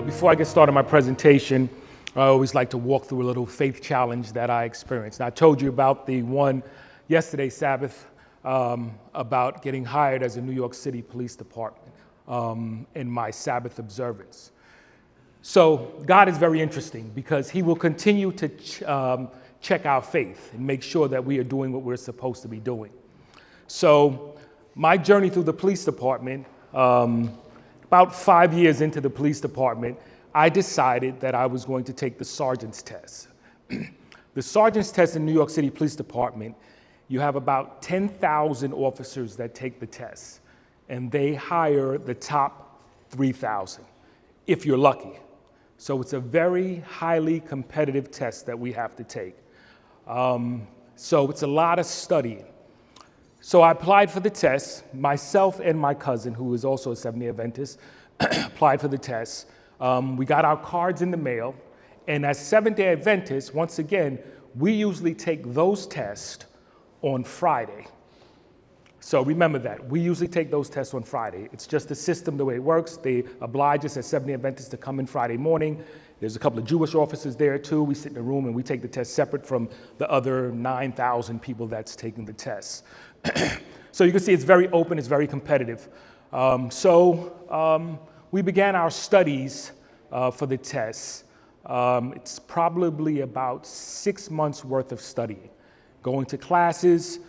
Before I get started my presentation, I always like to walk through a little faith challenge that I experienced. And I told you about the one yesterday, Sabbath, about getting hired as a New York City Police Department in my Sabbath observance. So God is very interesting because he will continue to check our faith and make sure that we are doing what we're supposed to be doing. So my journey through the police department, about 5 years into the police department, I decided that I was going to take the sergeant's test. The sergeant's test in New York City Police Department, you have about 10,000 officers that take the test, and they hire the top 3,000, if you're lucky. So it's a very highly competitive test that we have to take. So it's a lot of studying. So I applied for the test. Myself and my cousin, who is also a Seventh-day Adventist, applied for the test. We got our cards in the mail. And as Seventh-day Adventists, once again, we usually take those tests on Friday. So remember that. We usually take those tests on Friday. It's just the system, the way it works. They oblige us as Seventh-day Adventists to come in Friday morning. There's a couple of Jewish officers there too. We sit in a room and we take the test separate from the other 9,000 people that's taking the test. So you can see it's very open, it's very competitive. We began our studies for the test. It's probably about 6 months worth of studying, going to classes,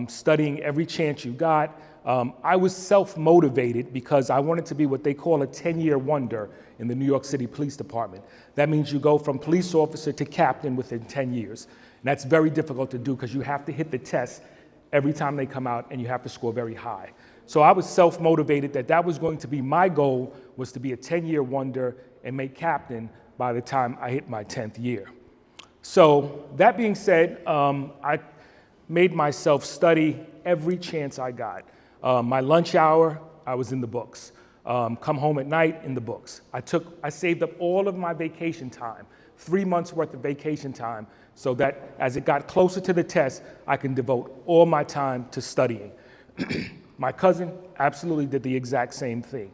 studying every chance you got. I was self-motivated because I wanted to be what they call a 10-year wonder in the New York City Police Department. That means you go from police officer to captain within 10 years. And that's very difficult to do because you have to hit the test every time they come out and you have to score very high. So I was self-motivated that was going to be my goal, was to be a 10-year wonder and make captain by the time I hit my 10th year. So that being said, I made myself study every chance I got. My lunch hour, I was in the books. Come home at night, in the books. I saved up all of my vacation time, 3 months worth of vacation time, so that as it got closer to the test, I can devote all my time to studying. My cousin absolutely did the exact same thing.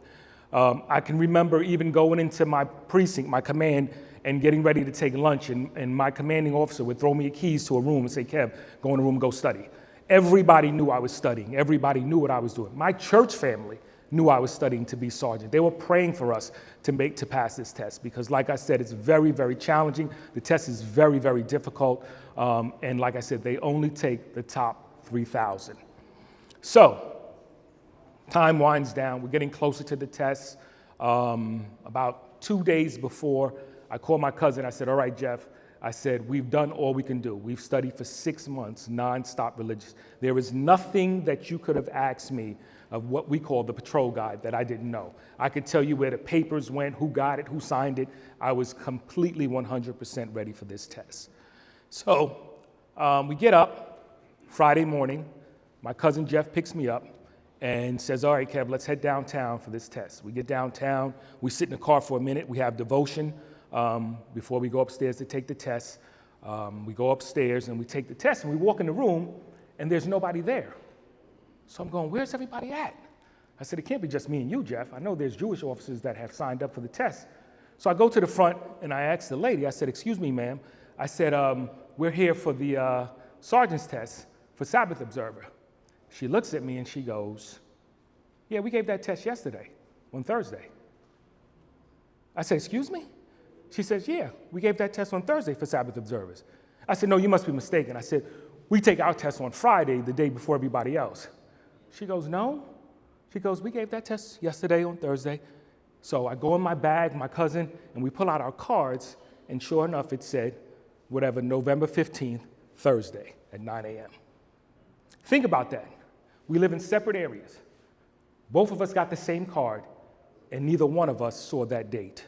I can remember even going into my precinct, my command, and getting ready to take lunch, and my commanding officer would throw me keys to a room and say, "Kev, go in the room, go study." Everybody knew I was studying. Everybody knew what I was doing. My church family knew I was studying to be sergeant. They were praying for us to pass this test because, like I said, it's very, very challenging. The test is very, very difficult. And like I said, they only take the top 3,000. So time winds down. We're getting closer to the test. About 2 days before, I called my cousin. I said, "All right, Jeff." I said, "We've done all we can do. We've studied for 6 months, nonstop religious. There is nothing that you could have asked me of what we call the patrol guide that I didn't know. I could tell you where the papers went, who got it, who signed it. I was completely 100% ready for this test." So we get up Friday morning. My cousin Jeff picks me up and says, "All right, Kev, let's head downtown for this test." We get downtown. We sit in the car for a minute. We have devotion before we go upstairs to take the test. We go upstairs and we take the test, and we walk in the room, and there's nobody there. So I'm going, "Where's everybody at?" I said, "It can't be just me and you, Jeff. I know there's Jewish officers that have signed up for the test." So I go to the front, and I asked the lady, I said, "Excuse me, ma'am." I said, "We're here for the sergeant's test for Sabbath observer." She looks at me, and she goes, "Yeah, we gave that test yesterday, on Thursday." I said, "Excuse me?" She says, "Yeah, we gave that test on Thursday for Sabbath observers." I said, "No, you must be mistaken." I said, "We take our test on Friday, the day before everybody else." She goes, "No." She goes, "We gave that test yesterday on Thursday." So I go in my bag, my cousin, and we pull out our cards, and sure enough, it said, whatever, November 15th, Thursday at 9 a.m. Think about that. We live in separate areas. Both of us got the same card, and neither one of us saw that date.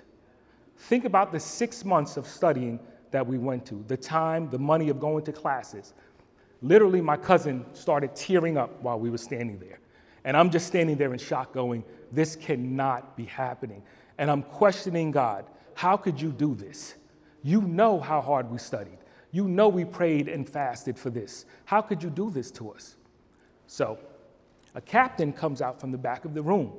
Think about the 6 months of studying that we went to, the time, the money of going to classes. Literally, my cousin started tearing up while we were standing there. And I'm just standing there in shock going, this cannot be happening. And I'm questioning God, how could you do this? You know how hard we studied. You know we prayed and fasted for this. How could you do this to us? So a captain comes out from the back of the room,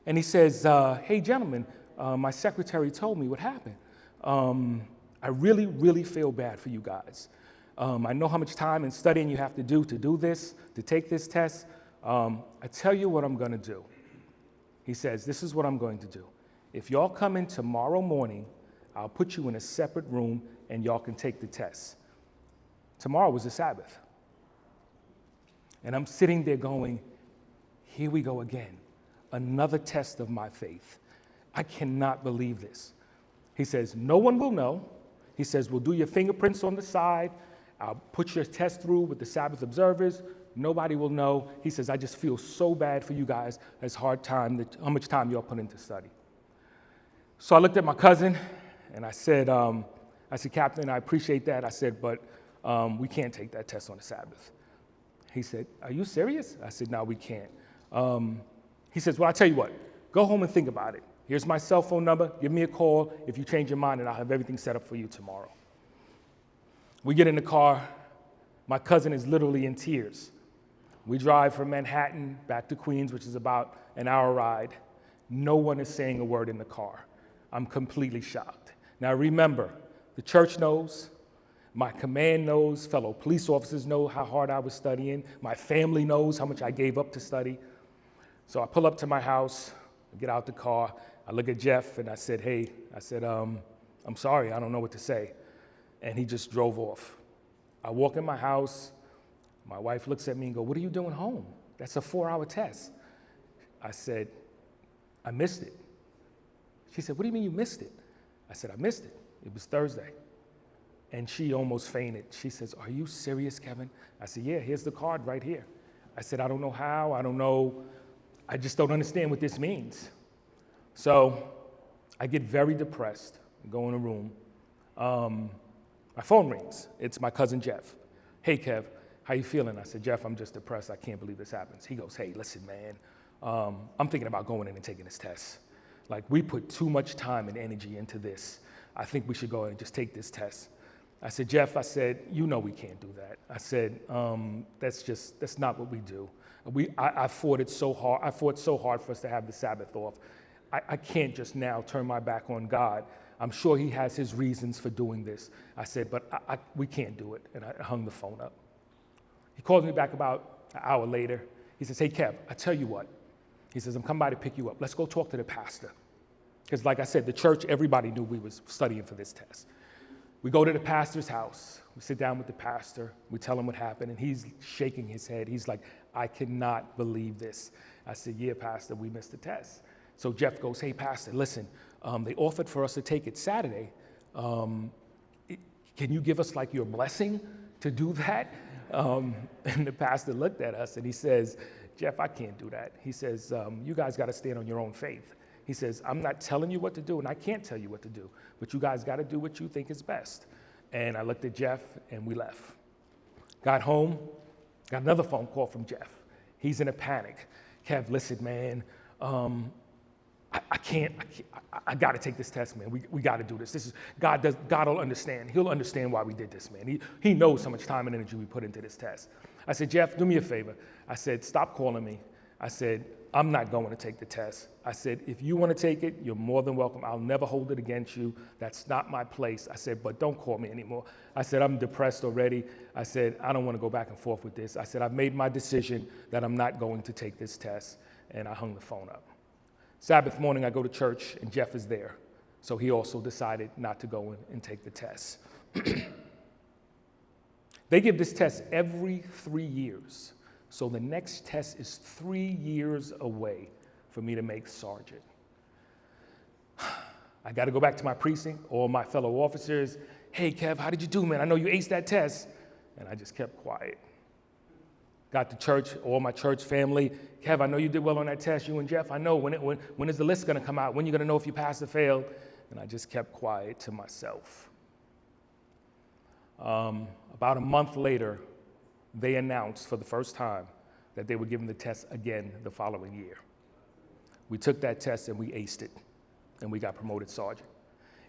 and he says, "Hey, gentlemen, my secretary told me what happened. I really, really feel bad for you guys. I know how much time and studying you have to do this, to take this test. I tell you what I'm going to do. He says, this is what I'm going to do. If y'all come in tomorrow morning, I'll put you in a separate room and y'all can take the test. Tomorrow was the Sabbath. And I'm sitting there going, here we go again. Another test of my faith. I cannot believe this. He says, no one will know. He says, we'll do your fingerprints on the side. I'll put your test through with the Sabbath observers. Nobody will know. He says, I just feel so bad for you guys. It's hard time, how much time y'all put into study. So I looked at my cousin and I said, Captain, I appreciate that. I said, but we can't take that test on the Sabbath. He said, are you serious? I said, no, we can't. He says, well, I'll tell you what, go home and think about it. Here's my cell phone number. Give me a call if you change your mind, and I'll have everything set up for you tomorrow. We get in the car. My cousin is literally in tears. We drive from Manhattan back to Queens, which is about an hour ride. No one is saying a word in the car. I'm completely shocked. Now remember, the church knows, my command knows, fellow police officers know how hard I was studying, my family knows how much I gave up to study. So I pull up to my house, I get out the car, I look at Jeff and I said, hey, I'm sorry, I don't know what to say. And he just drove off. I walk in my house, my wife looks at me and goes, what are you doing home? That's a 4-hour test. I said, I missed it. She said, what do you mean you missed it? I said, I missed it. It was Thursday. And she almost fainted. She says, are you serious, Kevin? I said, yeah, here's the card right here. I said, I don't know how, I don't know, I just don't understand what this means. So I get very depressed, go in a room. My phone rings. It's my cousin Jeff. Hey, Kev, how you feeling? I said, Jeff, I'm just depressed. I can't believe this happens. He goes, hey, listen, man, I'm thinking about going in and taking this test. Like, we put too much time and energy into this. I think we should go and just take this test. I said, Jeff, I said, you know we can't do that. I said, that's not what we do. I fought so hard for us to have the Sabbath off. I can't just now turn my back on God. I'm sure he has his reasons for doing this. I said, but we can't do it. And I hung the phone up. He calls me back about an hour later. He says, hey, Kev, I tell you what. He says, I'm coming by to pick you up. Let's go talk to the pastor. Because like I said, the church, everybody knew we was studying for this test. We go to the pastor's house. We sit down with the pastor. We tell him what happened, and he's shaking his head. He's like, I cannot believe this. I said, yeah, Pastor, we missed the test. So Jeff goes, hey, Pastor, listen, they offered for us to take it Saturday. Can you give us like your blessing to do that? And the pastor looked at us and he says, Jeff, I can't do that. He says, you guys got to stand on your own faith. He says, I'm not telling you what to do, and I can't tell you what to do, but you guys got to do what you think is best. And I looked at Jeff, and we left. Got home, got another phone call from Jeff. He's in a panic. Kev, listen, man, I got to take this test, man. We got to do this. God will understand. He'll understand why we did this, man. He knows how much time and energy we put into this test. I said, Jeff, do me a favor. I said, stop calling me. I said, I'm not going to take the test. I said, if you want to take it, you're more than welcome. I'll never hold it against you. That's not my place. I said, but don't call me anymore. I said, I'm depressed already. I said, I don't want to go back and forth with this. I said, I've made my decision that I'm not going to take this test. And I hung the phone up. Sabbath morning, I go to church, and Jeff is there. So he also decided not to go in and take the test. They give this test every 3 years. So the next test is 3 years away for me to make sergeant. I got to go back to my precinct, all my fellow officers. Hey, Kev, how did you do, man? I know you aced that test. And I just kept quiet. Got to church, all my church family. Kev, I know you did well on that test, you and Jeff. I know, when is the list going to come out? When are you going to know if you passed or failed? And I just kept quiet to myself. About a month later, they announced for the first time that they were giving the test again the following year. We took that test and we aced it, and we got promoted sergeant.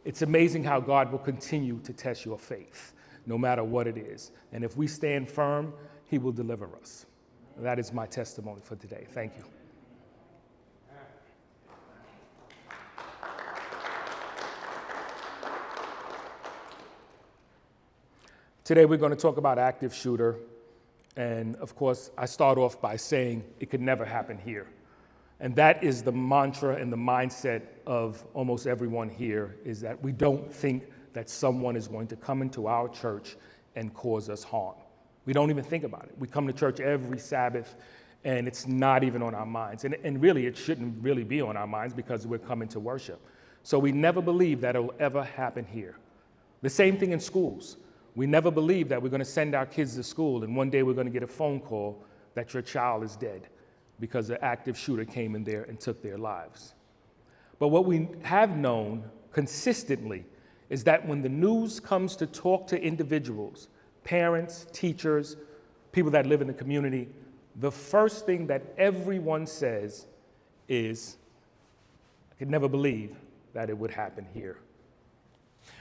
It's amazing how God will continue to test your faith, no matter what it is. And if we stand firm, he will deliver us. That is my testimony for today. Thank you. Today we're going to talk about active shooter, and of course I start off by saying it could never happen here. And that is the mantra and the mindset of almost everyone here, is that we don't think that someone is going to come into our church and cause us harm. We don't even think about it. We come to church every Sabbath and it's not even on our minds. And really, it shouldn't really be on our minds because we're coming to worship. So we never believe that it will ever happen here. The same thing in schools. We never believe that we're going to send our kids to school and one day we're going to get a phone call that your child is dead because an active shooter came in there and took their lives. But what we have known consistently is that when the news comes to talk to individuals, parents, teachers, people that live in the community, the first thing that everyone says is, I could never believe that it would happen here.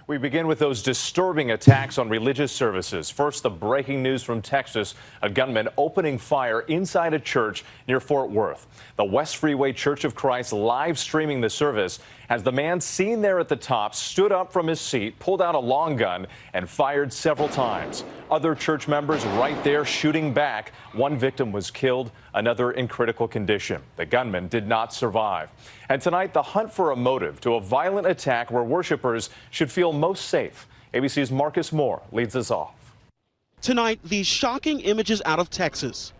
We begin with those disturbing attacks on religious services. First, the breaking news from Texas, a gunman opening fire inside a church near Fort Worth. The West Freeway Church of Christ live streaming the service as the man seen there at the top stood up from his seat, pulled out a long gun and fired several times. Other church members right there shooting back. One victim was killed, another in critical condition. The gunman did not survive. And tonight, the hunt for a motive to a violent attack where worshipers should feel most safe. ABC's Marcus Moore leads us off. Tonight, these shocking images out of Texas.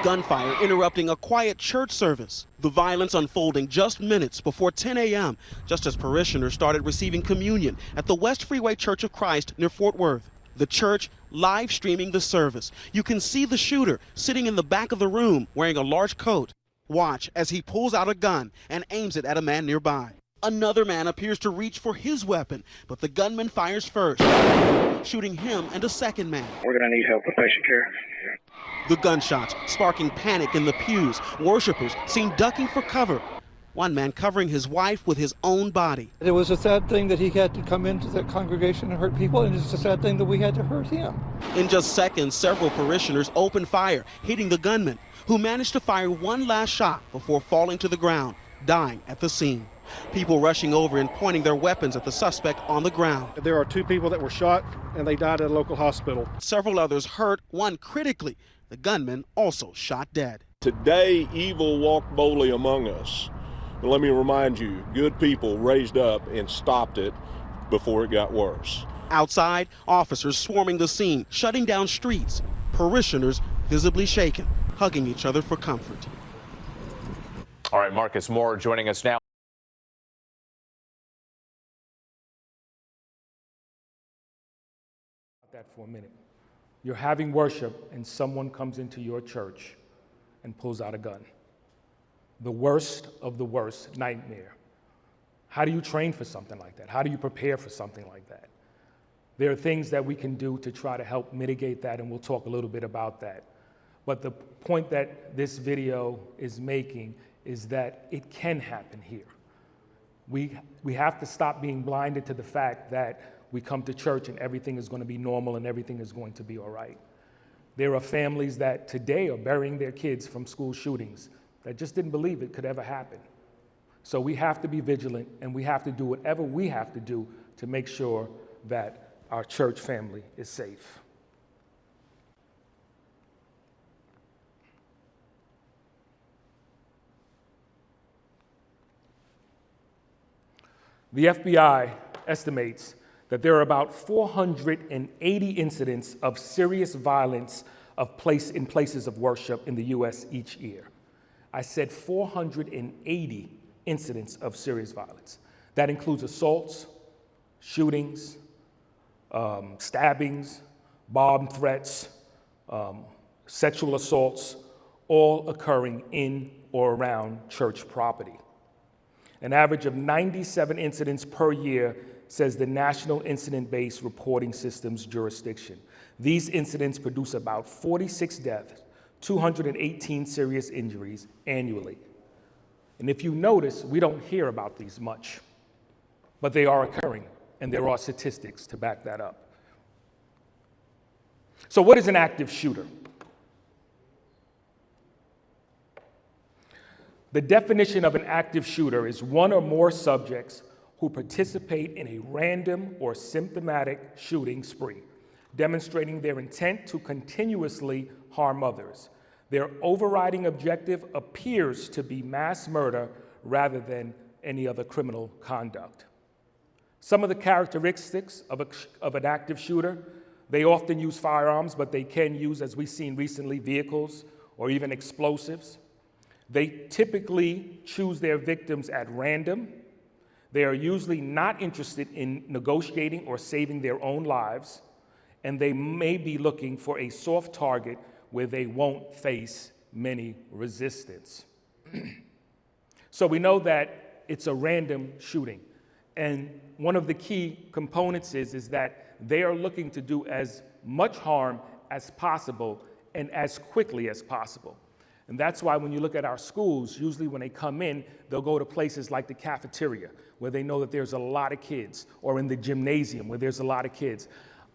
Gunfire interrupting a quiet church service. The violence unfolding just minutes before 10 a.m., just as parishioners started receiving communion at the West Freeway Church of Christ near Fort Worth. The church live streaming the service. You can see the shooter sitting in the back of the room wearing a large coat. Watch as he pulls out a gun and aims it at a man nearby. Another man appears to reach for his weapon, but the gunman fires first, shooting him and a second man. We're going to need help with patient care. The gunshots sparking panic in the pews. Worshippers seen ducking for cover. One man covering his wife with his own body. It was a sad thing that he had to come into the congregation and hurt people, and it's a sad thing that we had to hurt him. In just seconds, several parishioners opened fire, hitting the gunman, who managed to fire one last shot before falling to the ground, dying at the scene. People rushing over and pointing their weapons at the suspect on the ground. There are 2 people that were shot, and they died at a local hospital. Several others hurt, one critically. The gunman also shot dead. Today, evil walked boldly among us. But let me remind you, good people raised up and stopped it before it got worse. Outside, officers swarming the scene, shutting down streets. Parishioners visibly shaken, hugging each other for comfort. All right, Marcus Moore joining us now. That for a minute. You're having worship and someone comes into your church and pulls out a gun. The worst of the worst nightmare. How do you train for something like that? How do you prepare for something like that? There are things that we can do to try to help mitigate that, and we'll talk a little bit about that. But the point that this video is making is that it can happen here. We have to stop being blinded to the fact that we come to church and everything is going to be normal and everything is going to be all right. There are families that today are burying their kids from school shootings that just didn't believe it could ever happen. So we have to be vigilant and we have to do whatever we have to do to make sure that our church family is safe. The FBI estimates that there are about 480 incidents of serious violence in places of worship in the U.S. each year. I said 480 incidents of serious violence. That includes assaults, shootings, stabbings, bomb threats, sexual assaults, all occurring in or around church property. An average of 97 incidents per year, says the National Incident-Based Reporting Systems jurisdiction. These incidents produce about 46 deaths, 218 serious injuries annually. And if you notice, we don't hear about these much, but they are occurring, and there are statistics to back that up. So what is an active shooter? The definition of an active shooter is one or more subjects who participate in a random or symptomatic shooting spree, demonstrating their intent to continuously harm others. Their overriding objective appears to be mass murder rather than any other criminal conduct. Some of the characteristics of an active shooter: they often use firearms, but they can use, as we've seen recently, vehicles or even explosives. They typically choose their victims at random. They are usually not interested in negotiating or saving their own lives, and they may be looking for a soft target where they won't face many resistance. So we know that it's a random shooting. And one of the key components is that they are looking to do as much harm as possible and as quickly as possible. And that's why when you look at our schools, usually when they come in, they'll go to places like the cafeteria, where they know that there's a lot of kids, or in the gymnasium, where there's a lot of kids.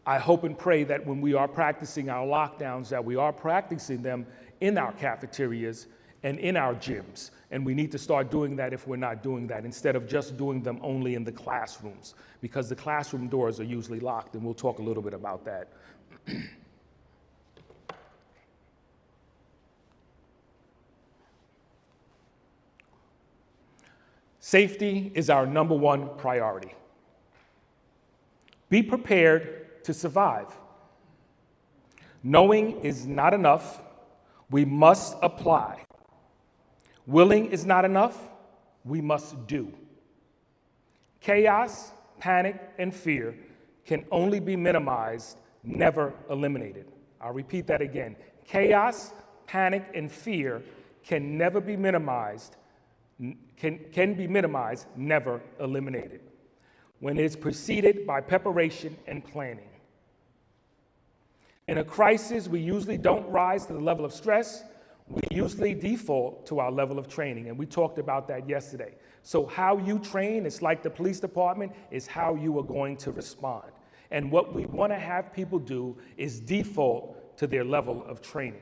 I hope and pray that when we are practicing our lockdowns, that we are practicing them in our cafeterias and in our gyms. And we need to start doing that if we're not doing that, instead of just doing them only in the classrooms, because the classroom doors are usually locked, and we'll talk a little bit about that. Safety is our number one priority. Be prepared to survive. Knowing is not enough. We must apply. Willing is not enough. We must do. Chaos, panic, and fear can only be minimized, never eliminated. I'll repeat that again. Chaos, panic, and fear can never be minimized, can be minimized, never eliminated, when it's preceded by preparation and planning. In a crisis, we usually don't rise to the level of stress. We usually default to our level of training, and we talked about that yesterday. So how you train, it's like the police department, is how you are going to respond. And what we want to have people do is default to their level of training.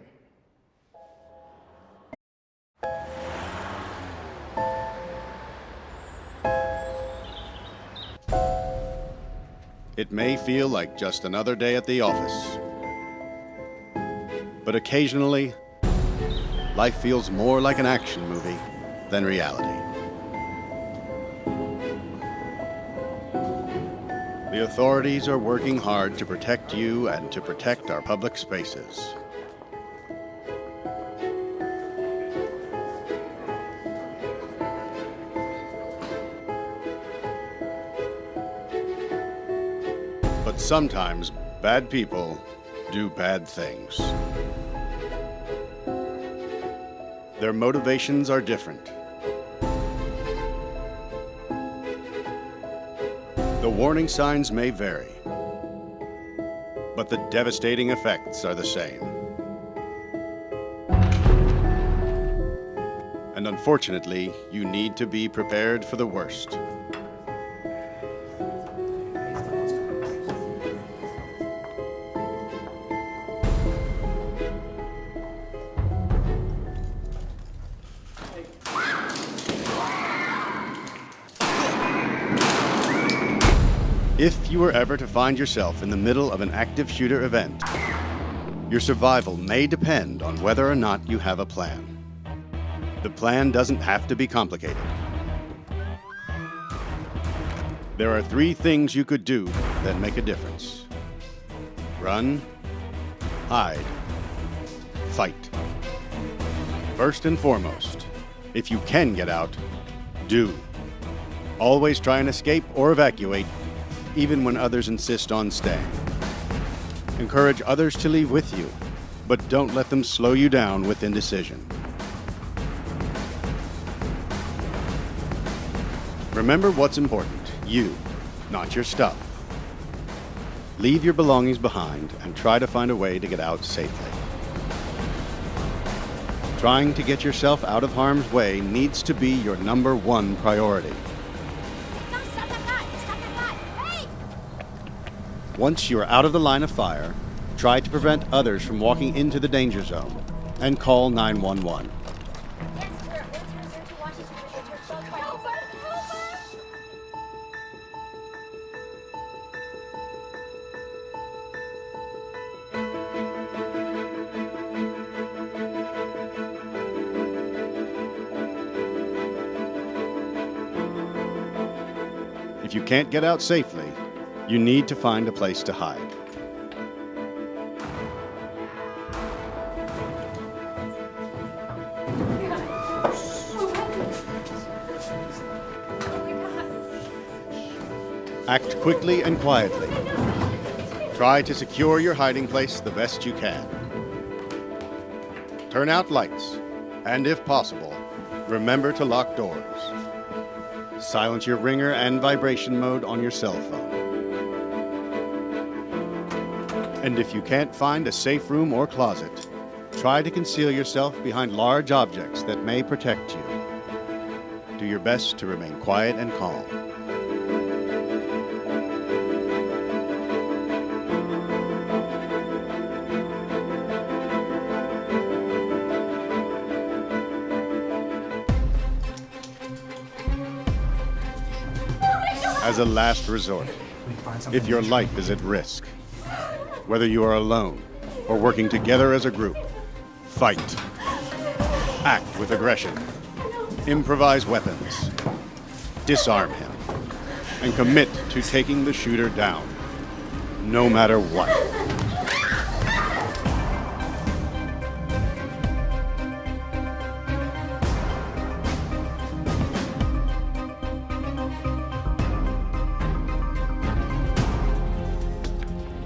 It may feel like just another day at the office, but occasionally, life feels more like an action movie than reality. The authorities are working hard to protect you and to protect our public spaces. But sometimes bad people do bad things. Their motivations are different. The warning signs may vary, but the devastating effects are the same. And unfortunately, you need to be prepared for the worst. If you were ever to find yourself in the middle of an active shooter event, your survival may depend on whether or not you have a plan. The plan doesn't have to be complicated. There are 3 things you could do that make a difference: run, hide, fight. First and foremost, if you can get out, do. Always try and escape or evacuate, even when others insist on staying. Encourage others to leave with you, but don't let them slow you down with indecision. Remember what's important: you, not your stuff. Leave your belongings behind and try to find a way to get out safely. Trying to get yourself out of harm's way needs to be your number 1 priority. Once you are out of the line of fire, try to prevent others from walking into the danger zone and call 911. if you can't get out safely, you need to find a place to hide. Act quickly and quietly. Try to secure your hiding place the best you can. Turn out lights, and if possible, remember to lock doors. Silence your ringer and vibration mode on your cell phone. And if you can't find a safe room or closet, try to conceal yourself behind large objects that may protect you. Do your best to remain quiet and calm. As a last resort, if your life is at risk, whether you are alone or working together as a group, fight. Act with aggression. Improvise weapons. Disarm him. And commit to taking the shooter down, no matter what.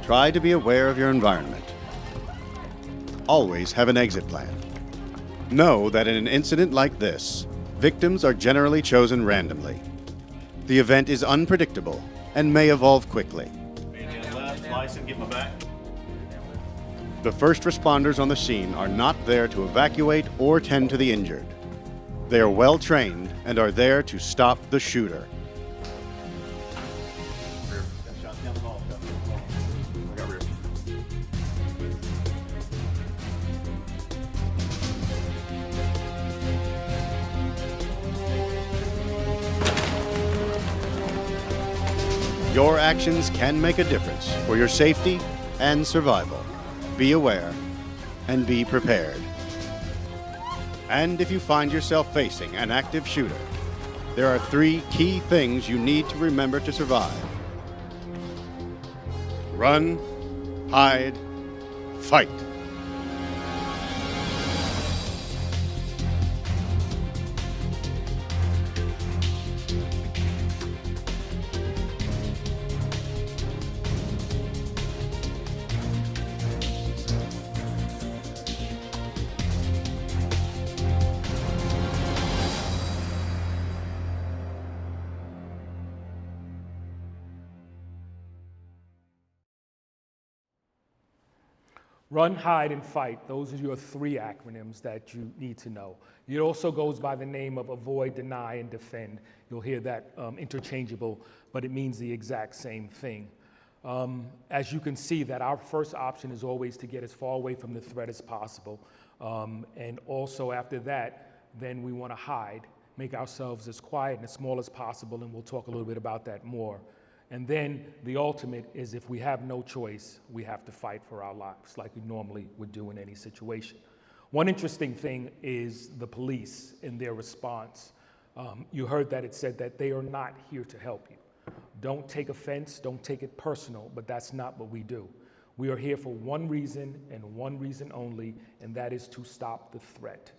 Try to be aware of your environment. Always have an exit plan. Know that in an incident like this, victims are generally chosen randomly. The event is unpredictable and may evolve quickly. The first responders on the scene are not there to evacuate or tend to the injured. They are well trained and are there to stop the shooter. Your actions can make a difference for your safety and survival. Be aware and be prepared. And if you find yourself facing an active shooter, there are 3 key things you need to remember to survive. Run, hide, fight. Run, hide, and fight. Those are your 3 acronyms that you need to know. It also goes by the name of avoid, deny, and defend. You'll hear that interchangeable, but it means the exact same thing. As you can see, that our first option is always to get as far away from the threat as possible. And also after that, then we want to hide, make ourselves as quiet and as small as possible, and we'll talk a little bit about that more. And then the ultimate is if we have no choice, we have to fight for our lives like we normally would do in any situation. One interesting thing is the police in their response. You heard that it said that they are not here to help you. Don't take offense, don't take it personal, but that's not what we do. We are here for one reason and one reason only, and that is to stop the threat.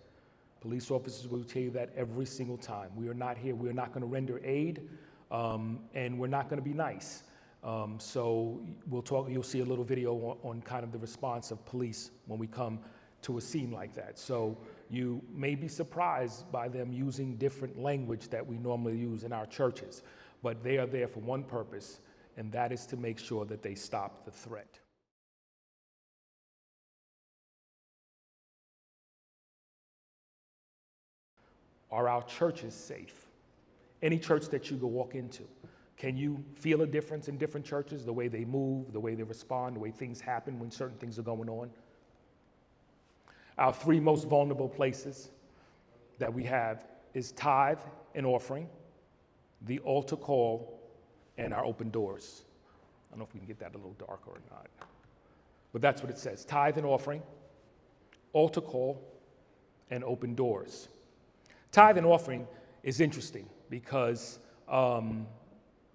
Police officers will tell you that every single time. We are not here, we are not going to render aid. And we're not going to be nice. So we'll talk, you'll see a little video on kind of the response of police when we come to a scene like that. So you may be surprised by them using different language that we normally use in our churches, but they are there for one purpose, and that is to make sure that they stop the threat. Are our churches safe? Any church that you go walk into, can you feel a difference in different churches, the way they move, the way they respond, the way things happen when certain things are going on? Our 3 most vulnerable places that we have is tithe and offering, the altar call, and our open doors. I don't know if we can get that a little darker or not, but that's what it says, tithe and offering, altar call, and open doors. Tithe and offering is interesting because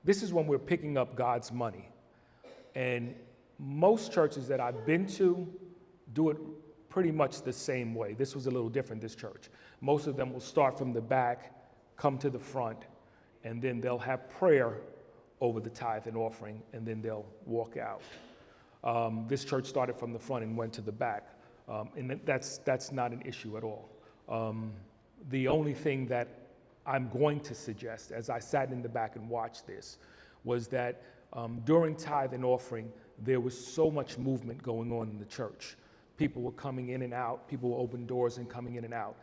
this is when we're picking up God's money. And most churches that I've been to do it pretty much the same way. This was a little different, this church. Most of them will start from the back, come to the front, and then they'll have prayer over the tithe and offering, and then they'll walk out. This church started from the front and went to the back, and that's not an issue at all. The only thing that I'm going to suggest, as I sat in the back and watched this, was that during tithe and offering, there was so much movement going on in the church. People were coming in and out. People were opening doors and coming in and out.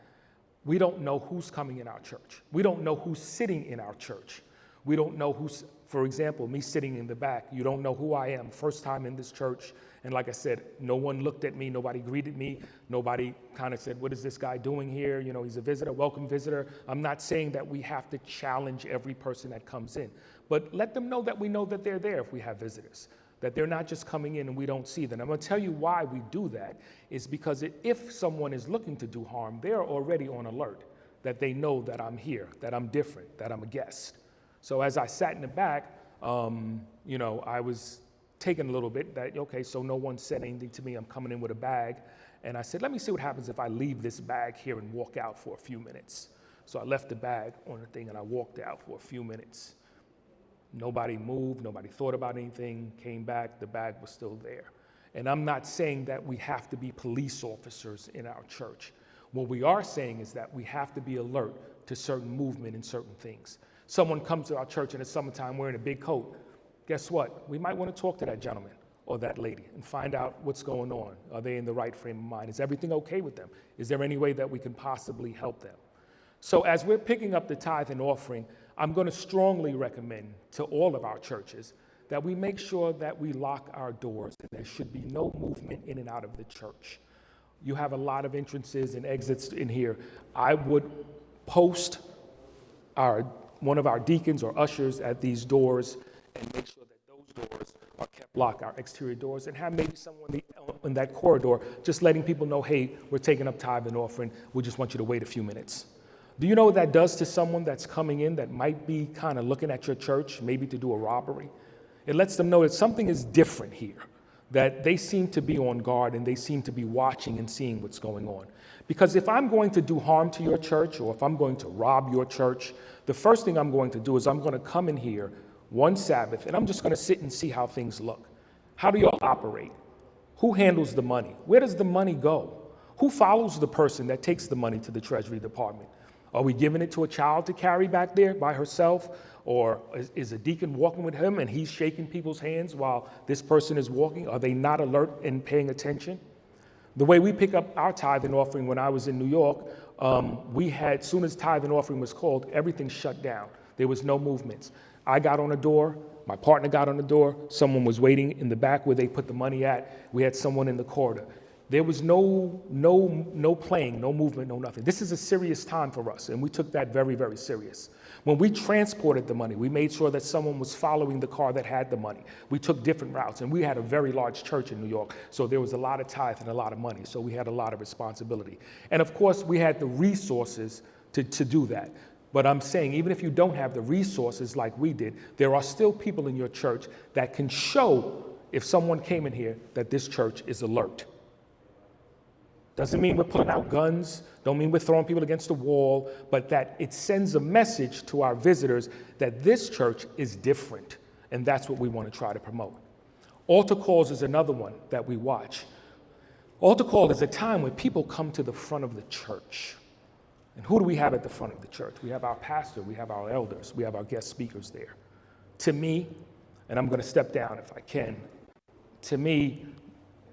We don't know who's coming in our church. We don't know who's sitting in our church. We don't know who's, for example, me sitting in the back, you don't know who I am. First time in this church, and like I said, no one looked at me, nobody greeted me, nobody kind of said, what is this guy doing here? You know, he's a visitor, welcome visitor. I'm not saying that we have to challenge every person that comes in, but let them know that we know that they're there if we have visitors, that they're not just coming in and we don't see them. I'm gonna tell you why we do that is because if someone is looking to do harm, they're already on alert, that they know that I'm here, that I'm different, that I'm a guest. So as I sat in the back, you know, I was taken a little bit that, okay, so no one said anything to me. I'm coming in with a bag. And I said, let me see what happens if I leave this bag here and walk out for a few minutes. So I left the bag on the thing and I walked out for a few minutes. Nobody moved, nobody thought about anything, came back, the bag was still there. And I'm not saying that we have to be police officers in our church. What we are saying is that we have to be alert to certain movement and certain things. Someone comes to our church in the summertime wearing a big coat. Guess what? We might want to talk to that gentleman or that lady and find out what's going on. Are they in the right frame of mind? Is everything okay with them? Is there any way that we can possibly help them? So as we're picking up the tithe and offering, I'm going to strongly recommend to all of our churches that we make sure that we lock our doors and there should be no movement in and out of the church. You have a lot of entrances and exits in here. I would post one of our deacons or ushers at these doors and make sure that those doors are kept locked, our exterior doors, and have maybe someone in that corridor just letting people know, hey, we're taking up tithe and offering. We just want you to wait a few minutes. Do you know what that does to someone that's coming in that might be kind of looking at your church, maybe to do a robbery? It lets them know that something is different here, that they seem to be on guard and they seem to be watching and seeing what's going on. Because if I'm going to do harm to your church or if I'm going to rob your church, the first thing I'm going to do is I'm going to come in here one Sabbath and I'm just going to sit and see how things look. How do y'all operate? Who handles the money? Where does the money go? Who follows the person that takes the money to the Treasury Department? Are we giving it to a child to carry back there by herself? Or is a deacon walking with him and he's shaking people's hands while this person is walking? Are they not alert and paying attention? The way we pick up our tithe and offering when I was in New York, we had, as soon as tithe and offering was called, everything shut down. There was no movements. I got on the door, my partner got on the door, someone was waiting in the back where they put the money at. We had someone in the corridor. There was no playing, no movement, no nothing. This is a serious time for us, and we took that very, very serious. When we transported the money, we made sure that someone was following the car that had the money. We took different routes, and we had a very large church in New York, so there was a lot of tithe and a lot of money, so we had a lot of responsibility. And of course, we had the resources to do that. But I'm saying, even if you don't have the resources like we did, there are still people in your church that can show, if someone came in here, that this church is alert. Doesn't mean we're pulling out guns, don't mean we're throwing people against the wall, but that it sends a message to our visitors that this church is different, and that's what we want to try to promote. Altar calls is another one that we watch. Altar call is a time when people come to the front of the church. And who do we have at the front of the church? We have our pastor, we have our elders, we have our guest speakers there. To me, and I'm going to step down if I can, to me,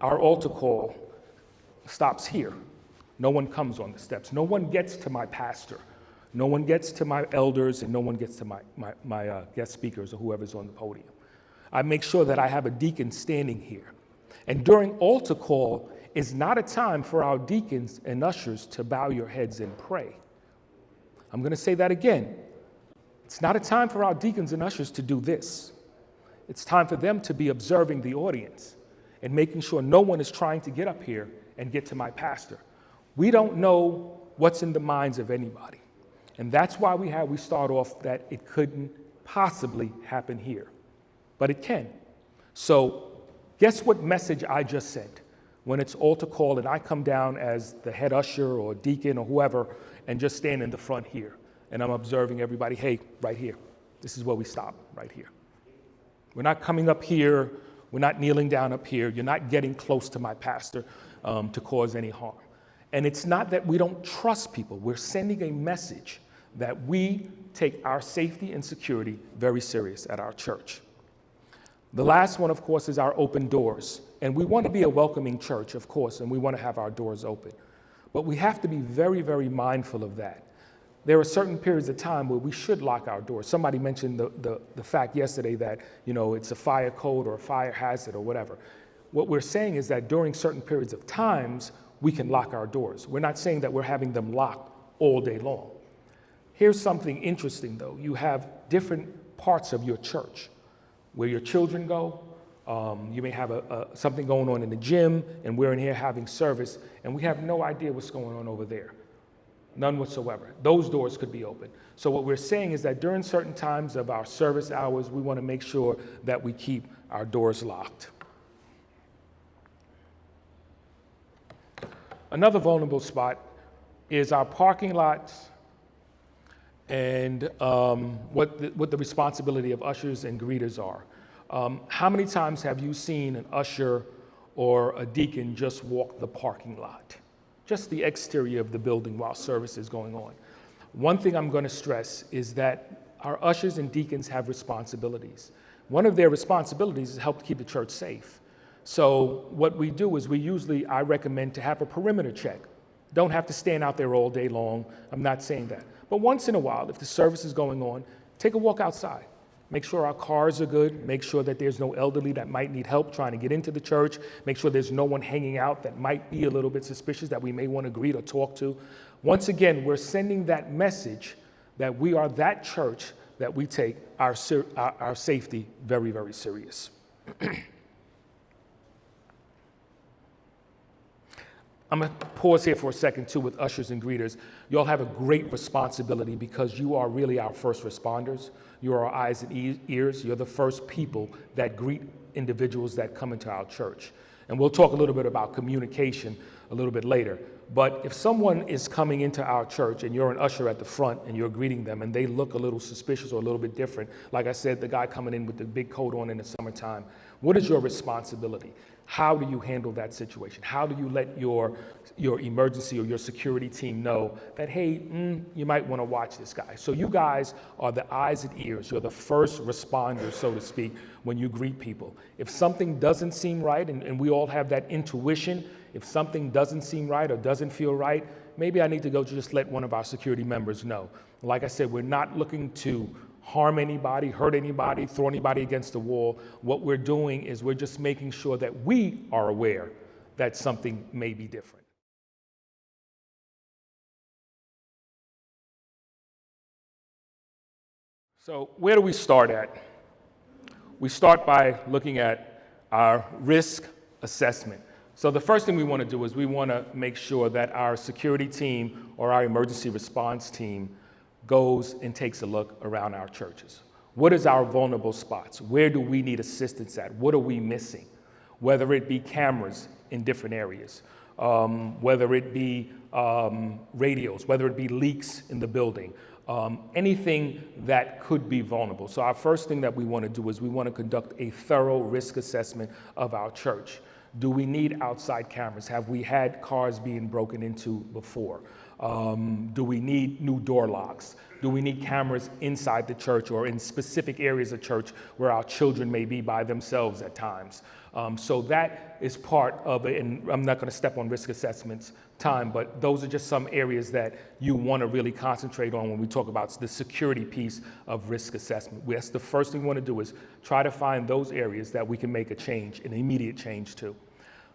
our altar call stops here. No one comes on the steps. No one gets to my pastor. No one gets to my elders, and no one gets to my guest speakers or whoever's on the podium. I make sure that I have a deacon standing here. And during altar call is not a time for our deacons and ushers to bow your heads and pray. I'm going to say that again. It's not a time for our deacons and ushers to do this. It's time for them to be observing the audience and making sure no one is trying to get up here and get to my pastor. We don't know what's in the minds of anybody. And that's why we start off that it couldn't possibly happen here, but it can. So guess what message I just sent when it's altar call and I come down as the head usher or deacon or whoever and just stand in the front here and I'm observing everybody, hey, right here. This is where we stop, right here. We're not coming up here. We're not kneeling down up here. You're not getting close to my pastor to cause any harm. And it's not that we don't trust people. We're sending a message that we take our safety and security very serious at our church. The last one, of course, is our open doors. And we want to be a welcoming church, of course, and we want to have our doors open. But we have to be very, very mindful of that. There are certain periods of time where we should lock our doors. Somebody mentioned the fact yesterday that, it's a fire code or a fire hazard or whatever. What we're saying is that during certain periods of times, we can lock our doors. We're not saying that we're having them locked all day long. Here's something interesting, though. You have different parts of your church where your children go. You may have something going on in the gym, and we're in here having service, and we have no idea what's going on over there. None whatsoever. Those doors could be open. So what we're saying is that during certain times of our service hours, we want to make sure that we keep our doors locked. Another vulnerable spot is our parking lots and what the responsibility of ushers and greeters are. How many times have you seen an usher or a deacon just walk the parking lot? Just the exterior of the building while service is going on. One thing I'm going to stress is that our ushers and deacons have responsibilities. One of their responsibilities is to help keep the church safe. So what we do is I recommend to have a perimeter check. Don't have to stand out there all day long. I'm not saying that. But once in a while, if the service is going on, take a walk outside. Make sure our cars are good. Make sure that there's no elderly that might need help trying to get into the church. Make sure there's no one hanging out that might be a little bit suspicious that we may want to greet or talk to. Once again, we're sending that message that we are that church that we take our safety very, very serious. I'm going to pause here for a second, too, with ushers and greeters. You all have a great responsibility because you are really our first responders. You are our eyes and ears. You're the first people that greet individuals that come into our church. And we'll talk a little bit about communication a little bit later. But if someone is coming into our church and you're an usher at the front and you're greeting them and they look a little suspicious or a little bit different, like I said, the guy coming in with the big coat on in the summertime, what is your responsibility? How do you handle that situation? How do you let your emergency or your security team know that, hey, you might want to watch this guy? So you guys are the eyes and ears. You're the first responders, so to speak, when you greet people. If something doesn't seem right, and we all have that intuition, if something doesn't seem right or doesn't feel right, maybe I need to go just let one of our security members know. Like I said, we're not looking to harm anybody, hurt anybody, throw anybody against the wall. What we're doing is we're just making sure that we are aware that something may be different. So where do we start at? We start by looking at our risk assessment. So the first thing we want to do is we want to make sure that our security team or our emergency response team goes and takes a look around our churches. What is our vulnerable spots? Where do we need assistance at? What are we missing? Whether it be cameras in different areas, whether it be radios, whether it be leaks in the building, anything that could be vulnerable. So our first thing that we want to do is we want to conduct a thorough risk assessment of our church. Do we need outside cameras? Have we had cars being broken into before? Do we need new door locks? Do we need cameras inside the church or in specific areas of church where our children may be by themselves at times? So that is part of it, and I'm not going to step on risk assessments time, but those are just some areas that you want to really concentrate on when we talk about the security piece of risk assessment. That's the first thing we want to do is try to find those areas that we can make a change, an immediate change to.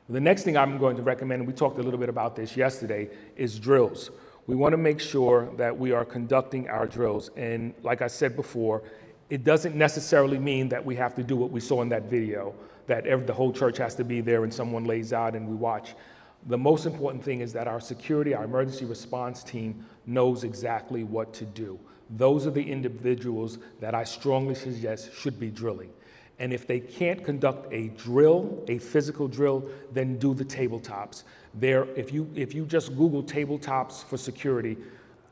The next thing I'm going to recommend, and we talked a little bit about this yesterday, is drills. We want to make sure that we are conducting our drills. And like I said before, it doesn't necessarily mean that we have to do what we saw in that video, that the whole church has to be there and someone lays out and we watch. The most important thing is that our security, our emergency response team knows exactly what to do. those are the individuals that I strongly suggest should be drilling. And if they can't conduct a drill, a physical drill, then do the tabletops. If you just Google tabletops for security,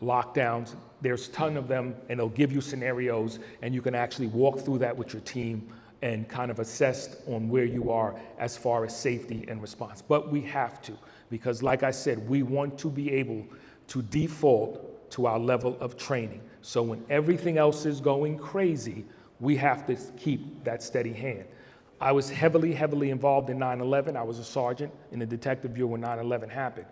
lockdowns, there's a ton of them, and they'll give you scenarios, and you can actually walk through that with your team and kind of assess on where you are as far as safety and response. But we have to, because like I said, we want to be able to default to our level of training. So when everything else is going crazy, we have to keep that steady hand. I was heavily involved in 9/11. I was a sergeant in the detective bureau when 9/11 happened.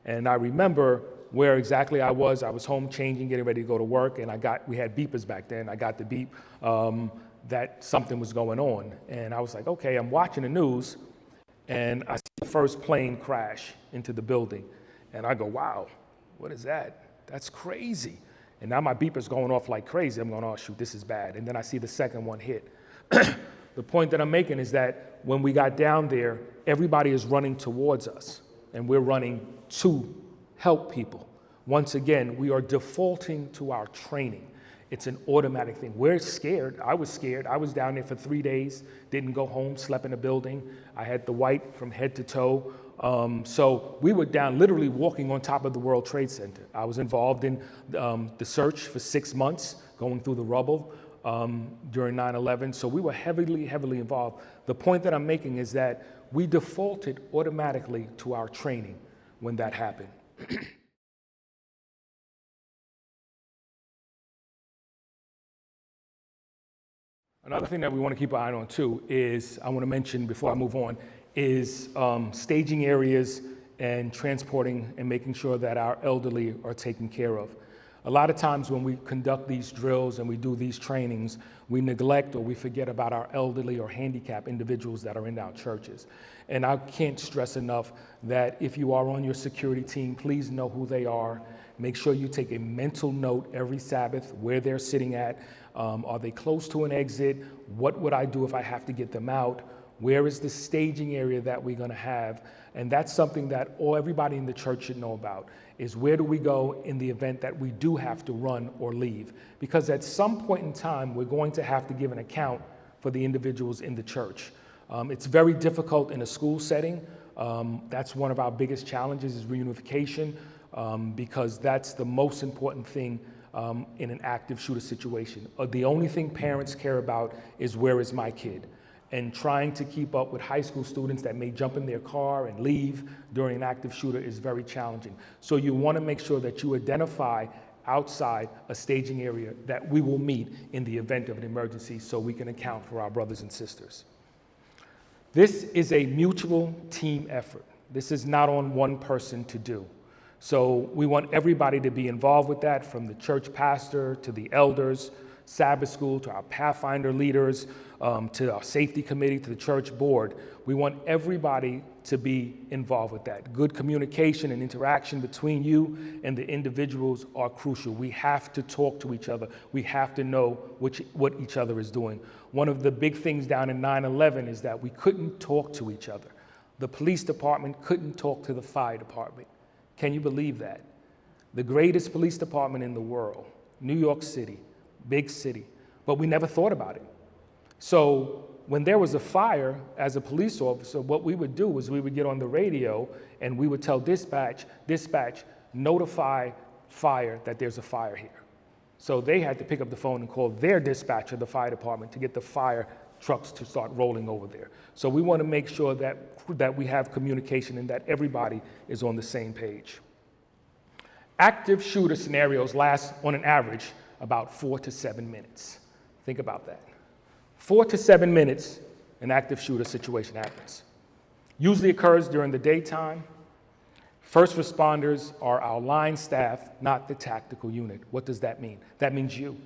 And I remember where exactly I was. I was home changing, getting ready to go to work, and we had beepers back then. I got the beep that something was going on. And I was like, okay, I'm watching the news, and I see the first plane crash into the building. And I go, wow, what is that? That's crazy. And now my beeper's going off like crazy. I'm going, oh, shoot, this is bad. And then I see the second one hit. The point that I'm making is that when we got down there, everybody is running towards us, and we're running to help people. Once again, we are defaulting to our training. It's an automatic thing. We're scared. I was scared. I was down there for 3 days, didn't go home, slept in a building. I had the white from head to toe. So we were down literally walking on top of the World Trade Center. I was involved in the search for 6 months, going through the rubble during 9/11. So we were heavily involved. The point that I'm making is that we defaulted automatically to our training when that happened. Another thing that we want to keep an eye on too is, I want to mention before I move on, is staging areas and transporting and making sure that our elderly are taken care of. A lot of times when we conduct these drills and we do these trainings, we neglect or we forget about our elderly or handicapped individuals that are in our churches. And I can't stress enough that if you are on your security team, please know who they are. Make sure you take a mental note every Sabbath where they're sitting at. Are they close to an exit? What would I do if I have to get them out? Where is the staging area that we're going to have? And that's something that everybody in the church should know about, is where do we go in the event that we do have to run or leave? Because at some point in time, we're going to have to give an account for the individuals in the church. It's very difficult in a school setting. That's one of our biggest challenges is reunification, because that's the most important thing in an active shooter situation. The only thing parents care about is where is my kid? And trying to keep up with high school students that may jump in their car and leave during an active shooter is very challenging. So you want to make sure that you identify outside a staging area that we will meet in the event of an emergency so we can account for our brothers and sisters. This is a mutual team effort. This is not on one person to do. So we want everybody to be involved with that, from the church pastor to the elders, Sabbath school, to our Pathfinder leaders, to our safety committee, to the church board. We want everybody to be involved with that. Good communication and interaction between you and the individuals are crucial. We have to talk to each other. We have to know what each other is doing. One of the big things down in 9/11 is that we couldn't talk to each other. The police department couldn't talk to the fire department. Can you believe that? The greatest police department in the world, New York City, big city, but we never thought about it. So when there was a fire, as a police officer, what we would do is we would get on the radio and we would tell dispatch, notify fire that there's a fire here. So they had to pick up the phone and call their dispatcher, the fire department, to get the fire trucks to start rolling over there. So we want to make sure that we have communication and that everybody is on the same page. Active shooter scenarios last, on an average, about 4 to 7 minutes. Think about that. 4 to 7 minutes, an active shooter situation happens. Usually occurs during the daytime. First responders are our line staff, not the tactical unit. What does that mean? That means you.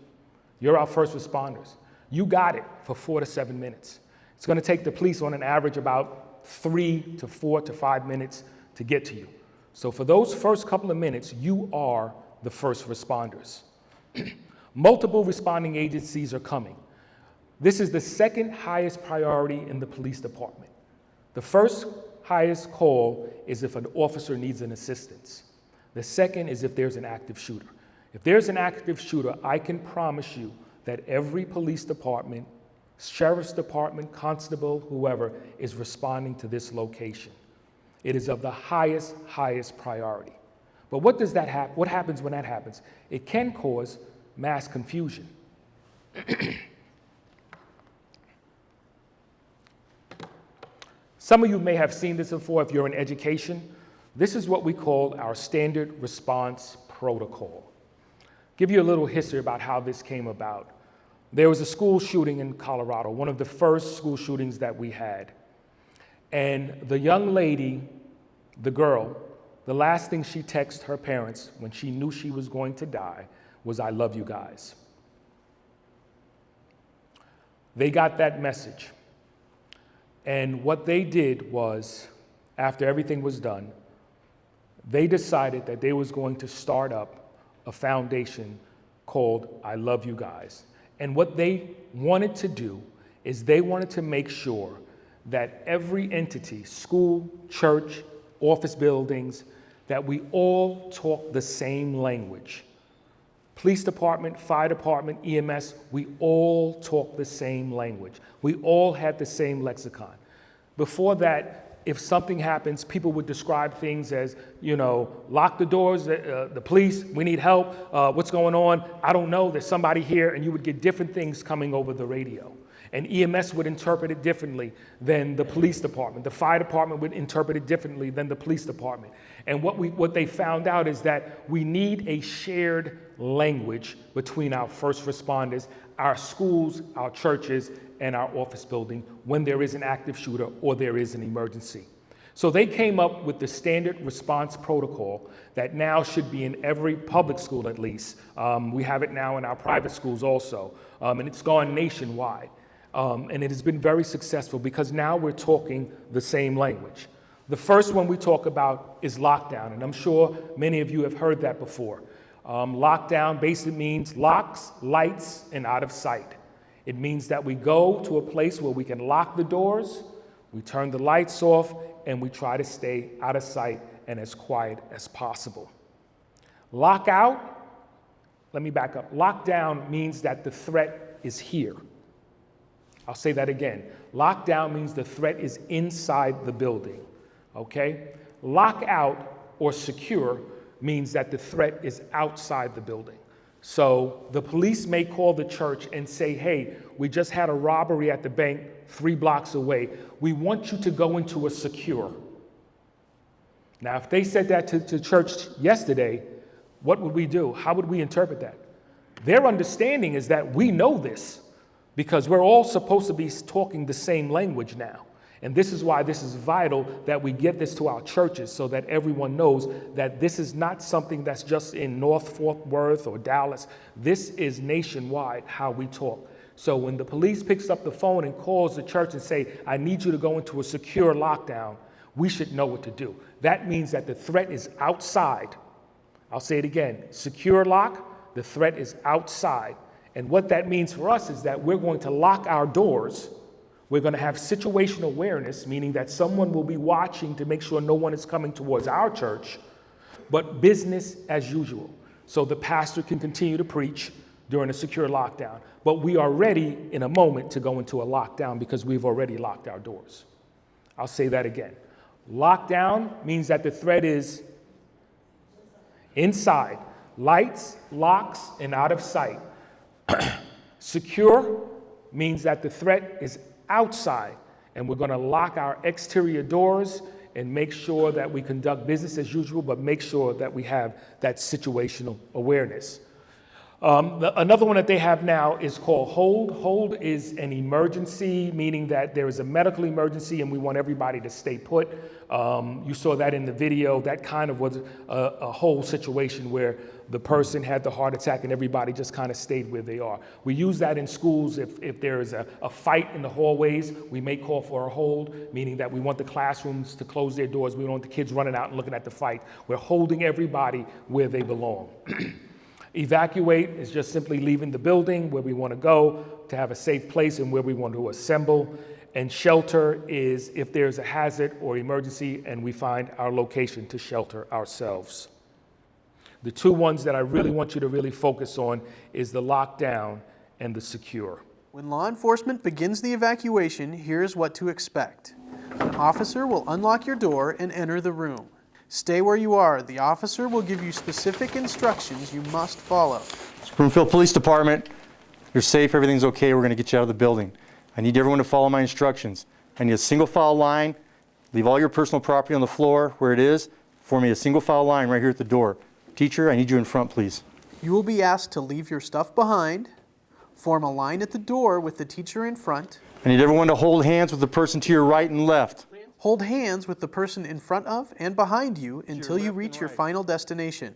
You're our first responders. You got it for 4 to 7 minutes. It's going to take the police on an average about 3 to 4 to 5 minutes to get to you. So for those first couple of minutes, you are the first responders. Multiple responding agencies are coming. This is the second highest priority in the police department. The first highest call is if an officer needs an assistance. The second is if there's an active shooter. If there's an active shooter, I can promise you that every police department, sheriff's department, constable, whoever, is responding to this location. It is of the highest priority. But what happens when that happens? It can cause mass confusion. Some of you may have seen this before if you're in education. This is what we call our standard response protocol. Give you a little history about how this came about. There was a school shooting in Colorado, one of the first school shootings that we had. And the young lady, the girl, the last thing she texted her parents when she knew she was going to die was, "I love you guys." They got that message. And what they did was, after everything was done, they decided that they was going to start up a foundation called I Love You Guys. And what they wanted to do is they wanted to make sure that every entity, school, church, office buildings, that we all talk the same language. Police department, fire department, EMS, we all talk the same language. We all had the same lexicon. Before that, if something happens, people would describe things as, lock the doors, the police, we need help, what's going on? I don't know, there's somebody here, and you would get different things coming over the radio. And EMS would interpret it differently than the police department. The fire department would interpret it differently than the police department. And what they found out is that we need a shared language between our first responders, our schools, our churches, and our office building when there is an active shooter or there is an emergency. So they came up with the standard response protocol that now should be in every public school at least. We have it now in our private schools also, and it's gone nationwide. And it has been very successful because now we're talking the same language. The first one we talk about is lockdown, and I'm sure many of you have heard that before. Lockdown basically means locks, lights, and out of sight. It means that we go to a place where we can lock the doors, we turn the lights off, and we try to stay out of sight and as quiet as possible. Lockout, let me back up. Lockdown means that the threat is here. I'll say that again. Lockdown means the threat is inside the building, okay? Lockout or secure means that the threat is outside the building. So the police may call the church and say, hey, we just had a robbery at the bank 3 blocks away. We want you to go into a secure. Now, if they said that to church yesterday, what would we do? How would we interpret that? Their understanding is that we know this because we're all supposed to be talking the same language now. And this is why this is vital that we get this to our churches so that everyone knows that this is not something that's just in North Fort Worth or Dallas. This is nationwide how we talk. So when the police picks up the phone and calls the church and say, I need you to go into a secure lockdown, we should know what to do. That means that the threat is outside. I'll say it again, secure lock, the threat is outside. And what that means for us is that we're going to lock our doors. We're going to have situational awareness, meaning that someone will be watching to make sure no one is coming towards our church, but business as usual. So the pastor can continue to preach during a secure lockdown. But we are ready in a moment to go into a lockdown because we've already locked our doors. I'll say that again. Lockdown means that the threat is inside. Lights, locks, and out of sight. Secure means that the threat is outside, and we're going to lock our exterior doors and make sure that we conduct business as usual, but make sure that we have that situational awareness. Another one that they have now is called hold. Hold is an emergency, meaning that there is a medical emergency and we want everybody to stay put. You saw that in the video. That kind of was a whole situation where the person had the heart attack and everybody just kind of stayed where they are. We use that in schools if there is a fight in the hallways. We may call for a hold, meaning that we want the classrooms to close their doors. We don't want the kids running out and looking at the fight. We're holding everybody where they belong. Evacuate is just simply leaving the building where we want to go to have a safe place and where we want to assemble. And shelter is if there's a hazard or emergency and we find our location to shelter ourselves. The two ones that I really want you to really focus on is the lockdown and the secure. When law enforcement begins the evacuation, here's what to expect. An officer will unlock your door and enter the room. Stay where you are. The officer will give you specific instructions you must follow. Broomfield Police Department, you're safe, everything's okay, we're going to get you out of the building. I need everyone to follow my instructions. I need a single file line, leave all your personal property on the floor where it is, form me a single file line right here at the door. Teacher, I need you in front, please. You will be asked to leave your stuff behind, form a line at the door with the teacher in front. I need everyone to hold hands with the person to your right and left. Hold hands with the person in front of and behind you until you reach your final destination.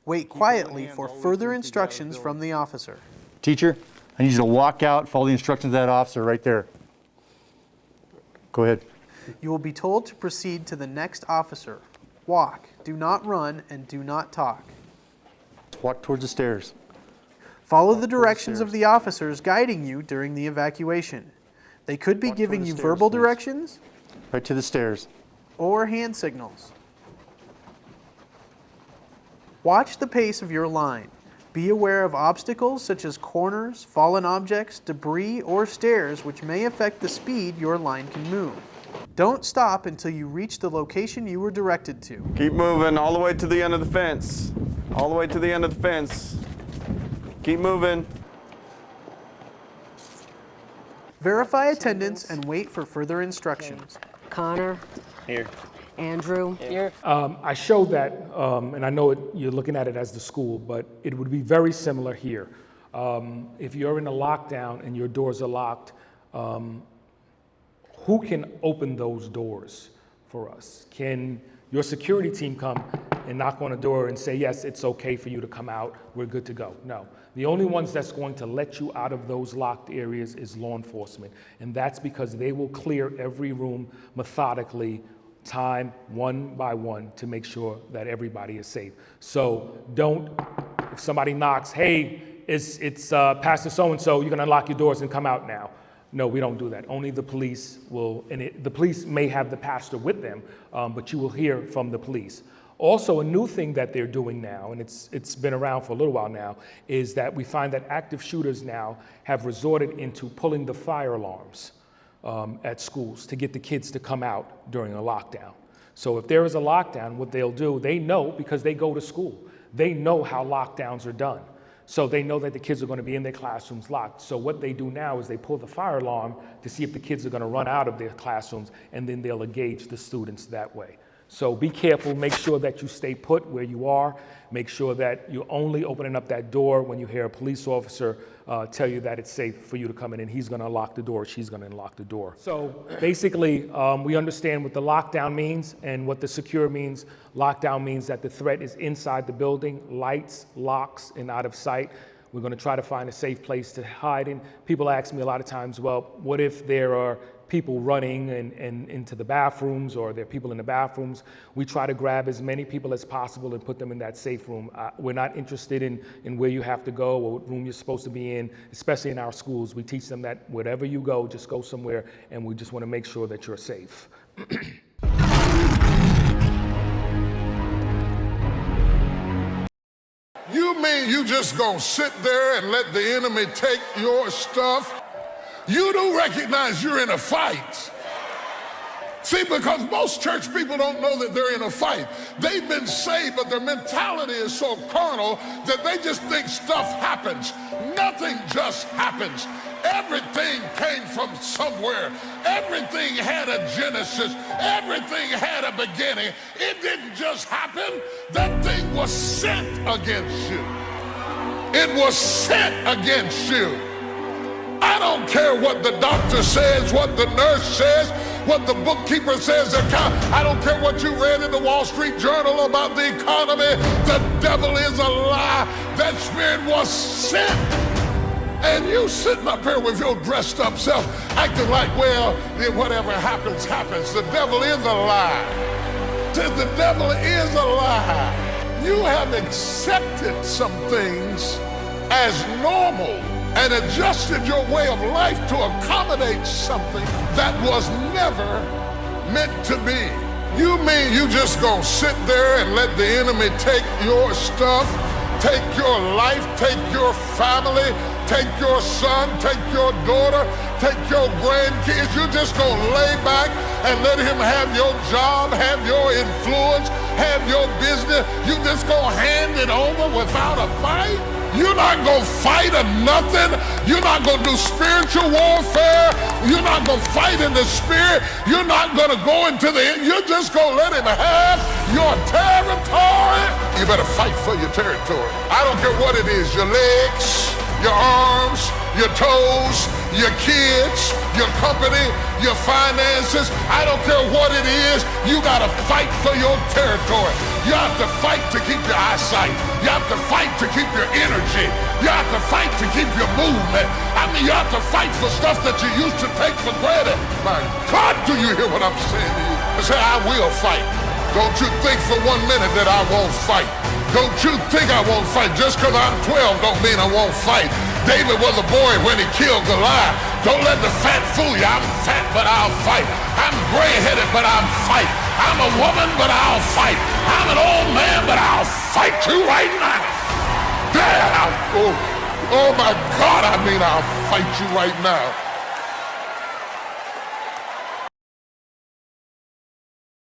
Wait quietly for further instructions from the officer. Teacher, I need you to walk out, follow the instructions of that officer right there. Go ahead. You will be told to proceed to the next officer. Walk, do not run, and do not talk. Walk towards the stairs. Follow the directions of the officers guiding you during the evacuation. They could be giving you verbal directions Right to the stairs. or hand signals. Watch the pace of your line. Be aware of obstacles such as corners, fallen objects, debris, or stairs which may affect the speed your line can move. Don't stop until you reach the location you were directed to. Keep moving all the way to the end of the fence. All the way to the end of the fence. Keep moving. Verify attendance and wait for further instructions. Connor. Here. Andrew. Here. I showed that, and I know you're looking at it as the school, but it would be very similar here. If you're in a lockdown and your doors are locked, who can open those doors for us? Can your security team come and knock on a door and say, yes, it's okay for you to come out, we're good to go? No. The only ones that's going to let you out of those locked areas is law enforcement. And that's because they will clear every room methodically, time one by one, to make sure that everybody is safe. So if somebody knocks, hey, it's Pastor so-and-so, you're gonna unlock your doors and come out now. No, we don't do that. Only the police will, and the police may have the pastor with them, but you will hear from the police. Also, a new thing that they're doing now, and it's been around for a little while now, is that we find that active shooters now have resorted into pulling the fire alarms at schools to get the kids to come out during a lockdown. So if there is a lockdown, what they'll do, they know because they go to school. They know how lockdowns are done. So they know that the kids are going to be in their classrooms locked. So what they do now is they pull the fire alarm to see if the kids are going to run out of their classrooms, and then they'll engage the students that way. So be careful, make sure that you stay put where you are, make sure that you're only opening up that door when you hear a police officer tell you that it's safe for you to come in, and he's gonna unlock the door, she's gonna unlock the door. So basically, we understand what the lockdown means and what the secure means. Lockdown means that the threat is inside the building, lights, locks, and out of sight. We're gonna try to find a safe place to hide in. People ask me a lot of times, well, what if there are people running and into the bathrooms, or there are people in the bathrooms? We try to grab as many people as possible and put them in that safe room. We're not interested in where you have to go or what room you're supposed to be in, especially in our schools. We teach them that wherever you go, just go somewhere, and we just want to make sure that you're safe. You mean you just gonna sit there and let the enemy take your stuff? You do recognize you're in a fight. See, because most church people don't know that they're in a fight. They've been saved, but their mentality is so carnal that they just think stuff happens. Nothing just happens. Everything came from somewhere. Everything had a genesis. Everything had a beginning. It didn't just happen. That thing was sent against you. It was sent against you. I don't care what the doctor says, what the nurse says, what the bookkeeper says. I don't care what you read in the Wall Street Journal about the economy. The devil is a lie. That spirit was sent. And you sitting up here with your dressed up self, acting like, well, whatever happens, happens. The devil is a lie. The devil is a lie. You have accepted some things as normal and adjusted your way of life to accommodate something that was never meant to be. You mean you just gonna sit there and let the enemy take your stuff, take your life, take your family, take your son, take your daughter, take your grandkids? You just gonna lay back and let him have your job, have your influence, have your business? You just gonna hand it over without a fight? You're not gonna fight or nothing. You're not gonna do spiritual warfare. You're not gonna fight in the spirit. You're not gonna go into the end. You're just gonna let him have your territory. You better fight for your territory. I don't care what it is, your legs, your arms, your toes, your kids, your company, your finances. I don't care what it is. You gotta fight for your territory. You have to fight to keep your eyesight. You have to fight to keep your energy. You have to fight to keep your movement. I mean, you have to fight for stuff that you used to take for granted. My God, do you hear what I'm saying to you? I say, I will fight. Don't you think for 1 minute that I won't fight. Don't you think I won't fight. Just because I'm 12 don't mean I won't fight. David was a boy when he killed Goliath. Don't let the fat fool you. I'm fat, but I'll fight. I'm gray-headed, but I'll fight. I'm a woman, but I'll fight. I'm an old man, but I'll fight you right now. There, oh my God, I mean, I'll fight you right now.